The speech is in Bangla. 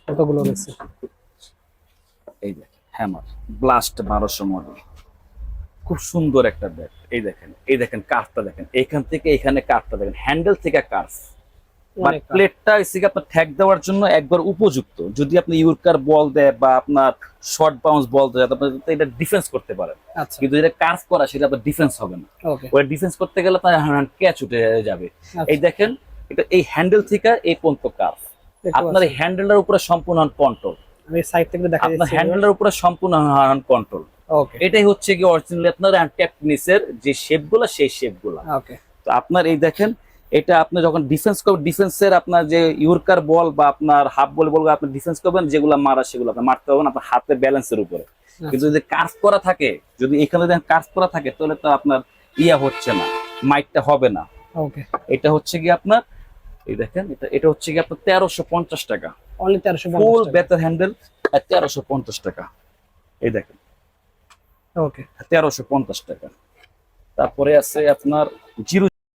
কতগুলো রয়েছে। এই দেখেন হ্যামার ব্লাস্ট 1200 মডেল, খুব সুন্দর একটা ব্যাট। এই দেখেন কার্ভটা দেখেন, এখান থেকে এখানে কার্ভটা দেখেন, হ্যান্ডেল থেকে কার্ভ। বাট অনেক প্লেটটা এসে আপনার ঠ্যাক দেওয়ার জন্য একবার উপযুক্ত। যদি আপনি ইউরকার বল দেয় বা আপনার শর্ট বাউন্স বল দেয়, আপনি এটা ডিফেন্স করতে পারেন। আচ্ছা কিন্তু এটা কার্ভ করা, সেটা আপনার ডিফেন্স হবে না। ওকে ওটা ডিফেন্স করতে গেলে আপনার ক্যাচ উঠে যাবে। এই দেখেন, এটা এই হ্যান্ডেল থেকে এই পর্যন্ত কার্ভ। আপনার এই হ্যান্ডেলটার উপরে সম্পূর্ণ কন্ট্রোল, আমি সাইড থেকে দেখা আপনার যাচ্ছে হ্যান্ডেলটার উপরে সম্পূর্ণ কন্ট্রোল। ওকে এটাই হচ্ছে কি অরিজিনালি আপনার আনট্যাপড নিচের যে শেপগুলো, সেই শেপগুলো। ওকে তো আপনার এই দেখেন, এটা আপনি যখন ডিফেন্স করবেন, ডিফেন্সের আপনার যে ইউরকার বল বা আপনার হাফ বল বলবো, আপনি ডিফেন্স করবেন, যেগুলো মারা সেগুলো আপনি মারতে পারবেন আপনার হাতের ব্যালেন্সের উপরে। কিন্তু যদি কার্ভ করা থাকে, যদি এখানে দেখেন কার্ভ করা থাকে, তাহলে তো আপনার ইয়া হচ্ছে না, মাইটটা হবে না। ওকে এটা হচ্ছে কি আপনার, এই দেখেন, এটা হচ্ছে কি আপনার 1350 টাকা। অনলি 1350 ফুল টাকা বেতার হ্যান্ডেল 1350 টাকা। এই দেখেন ওকে 1350 টাকা। তারপরে আছে আপনার জিরো